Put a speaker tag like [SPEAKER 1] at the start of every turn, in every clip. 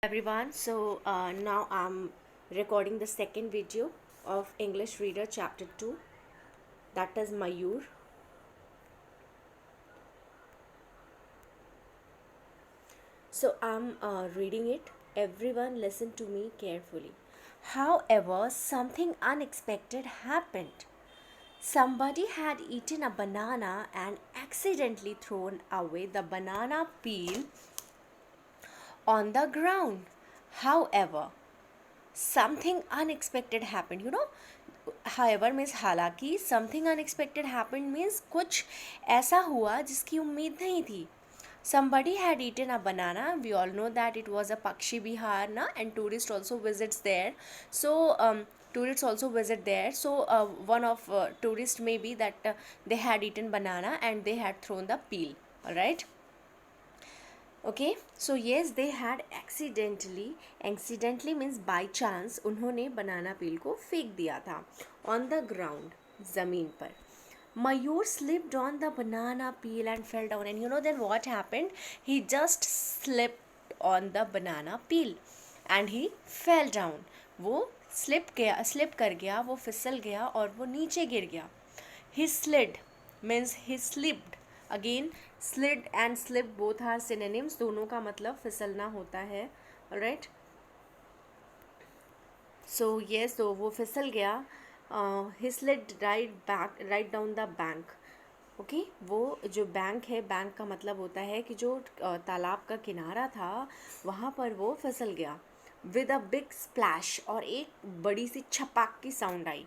[SPEAKER 1] Everyone, now I'm recording the second video of English Reader Chapter 2, that is Mayur. So I'm reading it. Everyone listen to me carefully. However, something unexpected happened. Somebody had eaten a banana and accidentally thrown away the banana peel on the ground. However, something unexpected happened, however means हालांकि something unexpected happened means कुछ ऐसा हुआ जिसकी उम्मीद नहीं थी. Somebody had eaten a banana. We all know that it was a Pakshi Bihar na, and tourists also visits there. Tourists also visit there. One of tourists maybe that they had eaten banana and they had thrown the peel. All right. Okay, so yes, they had accidentally means by chance उन्होंने बनाना पील को फेंक दिया था on the ground, ज़मीन पर. Mayur slipped on the banana peel and fell down, and then what happened? He just slipped on the banana peel and he fell down. वो slip कर गया, वो फिसल गया और वो नीचे गिर गया. He slid means he slipped. Again, slid and slip both are synonyms. दोनों का मतलब फिसलना होता है. Alright. So yes, तो वो फिसल गया. He slid right down the bank. Okay वो जो बैंक है, बैंक का मतलब होता है कि जो तालाब का किनारा था वहाँ पर वो फिसल गया. विद अ बिग स्प्लैश, और एक बड़ी सी छपाक की sound I.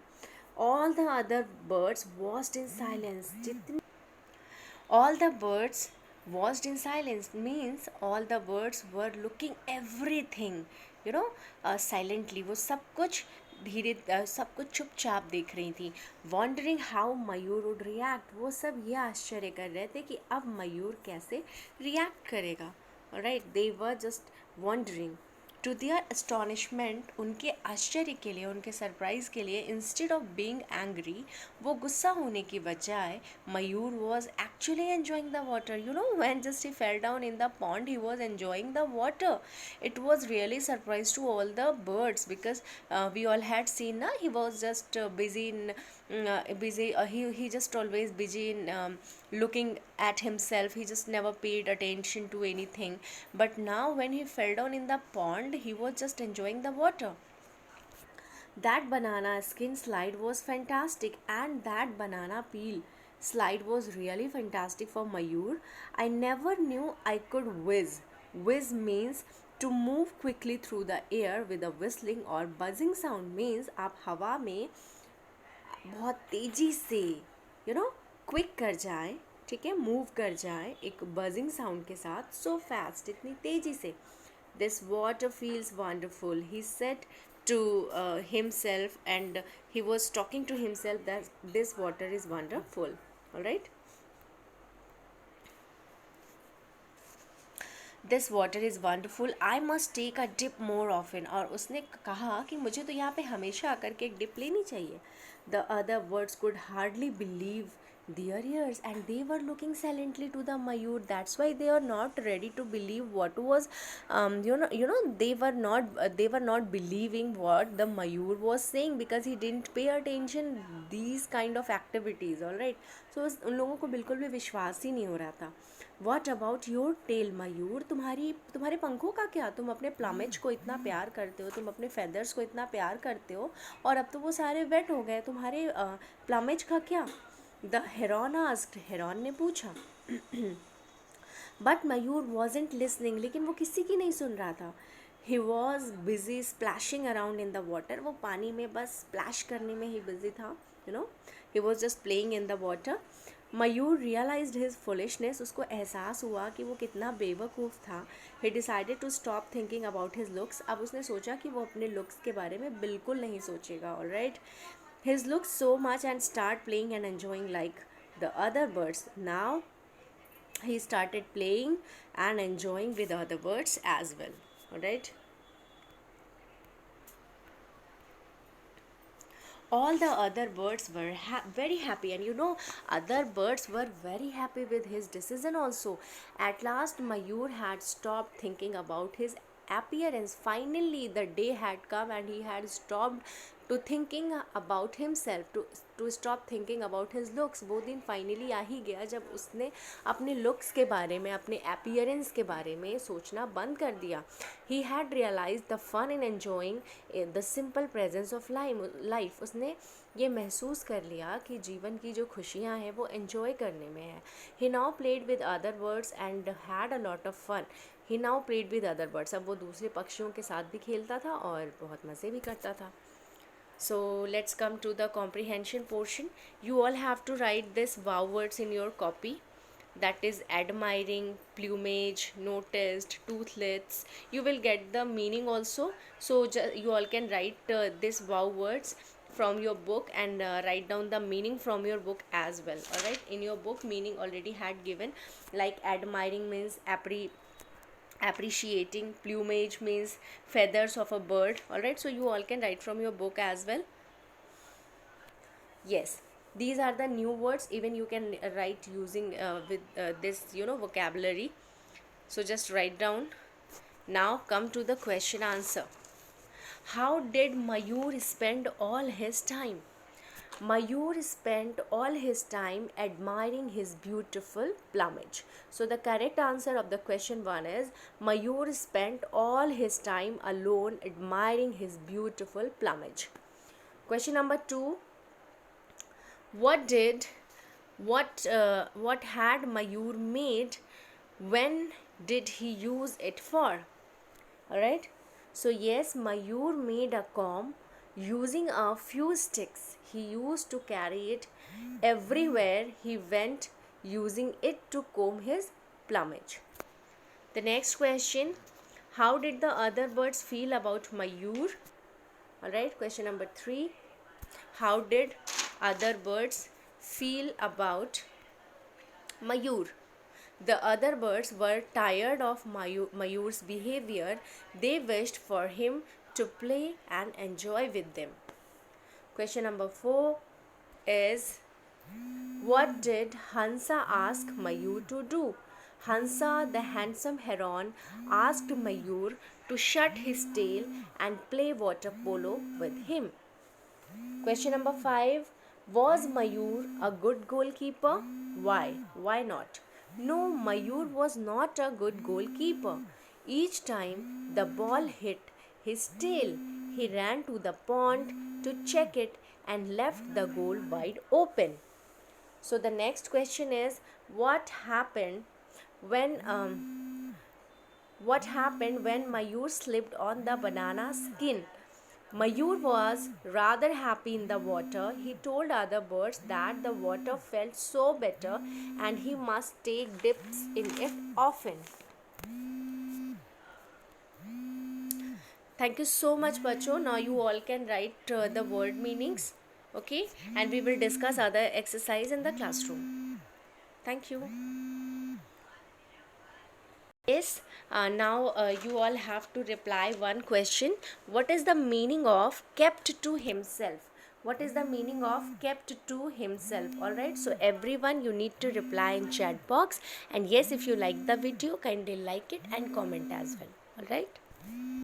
[SPEAKER 1] All the other birds watched in silence. All the birds watched in silence means all the birds were looking everything, silently. वो सब कुछ सब कुछ चुपचाप देख रही थी. Wondering how Mayur would react. वो सब ये आश्चर्य कर रहे थे कि अब मयूर कैसे रिएक्ट करेगा. Right, they were just wondering. To their astonishment, उनके आश्चर्य के लिए, उनके सरप्राइज के लिए, इंस्टेड ऑफ बीइंग एंग्री, वो गुस्सा होने की बजाय Mayur was actually enjoying the water. When just he fell down in the pond he was enjoying the water. It was really surprise to all the birds because we all had seen na, he was just he just always busy in looking at himself. He just never paid attention to anything, but now when he fell down in the pond he was just enjoying the water. That banana skin slide was fantastic, and that banana peel slide was really fantastic for Mayur. I never knew I could whiz. Whiz means to move quickly through the air with a whistling or buzzing sound. Means आप हवा में बहुत तेज़ी से quick कर जाए, ठीक है, मूव कर जाए एक बजिंग साउंड के साथ. सो फास्ट, इतनी तेज़ी से. This water feels wonderful, he said to himself, and he was talking to himself that this water is wonderful. All right, this water is wonderful, I must take a dip more often. और उसने कहा कि मुझे तो यहाँ पे हमेशा आकर के एक डिप लेनी चाहिए. The other words could hardly believe their ears, and they were looking silently to the mayur. That's why they are not ready to believe what was they were not believing what the mayur was saying, because he didn't pay attention these kind of activities. All right, so उन लोगों को बिल्कुल भी विश्वास ही नहीं हो रहा था. वॉट अबाउट योर टेल मयूर, तुम्हारे पंखों का क्या? तुम अपने प्लमेज को इतना प्यार करते हो, तुम अपने फेदर्स को इतना प्यार करते हो, और अब तो वो सारे वेट हो गए. तुम्हारे प्लमेज का क्या? द हेरॉन आस्क्ड, हेरॉन ने पूछा. बट मयूर वॉजेंट लिसनिंग, लेकिन वो किसी की नहीं सुन रहा था. He was busy splashing around in the water. वो पानी में बस स्प्लैश करने में ही बिजी था. He was just playing in the water. Mayur realised his foolishness. उसको एहसास हुआ कि वो कितना बेवकूफ़ था. He decided to stop thinking about his looks. अब उसने सोचा कि वो अपने लुक्स के बारे में बिल्कुल नहीं सोचेगा. Alright, his looks so much and start playing and enjoying like the other birds. Now he started playing and enjoying with other birds as well. All right, all the other birds were very happy, and other birds were very happy with his decision also. At last Mayur had stopped thinking about his appearance. Finally the day had come and he had stopped to thinking about himself, to stop thinking about his looks. वो दिन finally आ ही गया जब उसने अपने looks के बारे में, अपने अपीयरेंस के बारे में सोचना बंद कर दिया. He had realized the fun in enjoying the simple presence of life. उसने ये महसूस कर लिया कि जीवन की जो खुशियाँ हैं वो एन्जॉय करने में है. He now played with other birds and had a lot of fun. He now played with other birds. अब वो दूसरे पक्षियों के साथ भी खेलता था और बहुत मज़े भी करता था. So let's come to the comprehension portion. You all have to write this wow words in your copy. That is admiring, plumage, noticed, toothlets. You will get the meaning also. So you all can write this wow words from your book and write down the meaning from your book as well. Alright, in your book meaning already had given, like admiring means appreciating, plumage means feathers of a bird. Alright, so you all can write from your book as well. Yes, these are the new words. Even you can write using with this vocabulary. So just write down. Now come to the question answer. How did Mayur spend all his time? Mayur spent all his time admiring his beautiful plumage. So the correct answer of the question 1 is Mayur spent all his time alone admiring his beautiful plumage. Question number 2. What had Mayur made? When did he use it for? Alright. So yes, Mayur made a comb using a few sticks. He used to carry it everywhere he went, using it to comb his plumage. The next question. How did the other birds feel about Mayur? Alright, question number 3. How did other birds feel about Mayur? The other birds were tired of Mayur's behavior. They wished for him to play and enjoy with them. Question number 4 is, what did Hansa ask Mayur to do? Hansa, the handsome heron, asked Mayur to shut his tail and play water polo with him. Question number 5. Was Mayur a good goalkeeper? Why? Why not? No, Mayur was not a good goalkeeper. Each time the ball hit his tail, he ran to the pond to check it and left the goal wide open. So the next question is, what happened when Mayur slipped on the banana skin? Mayur was rather happy in the water. He told other birds that the water felt so better and he must take dips in it often. Thank you so much, Bacho. Now you all can write the word meanings. Okay, and we will discuss other exercise in the classroom. Thank you. Yes, now you all have to reply one question. What is the meaning of kept to himself? What is the meaning of kept to himself? Alright, so everyone, you need to reply in chat box. And yes, if you like the video, kindly like it and comment as well. Alright.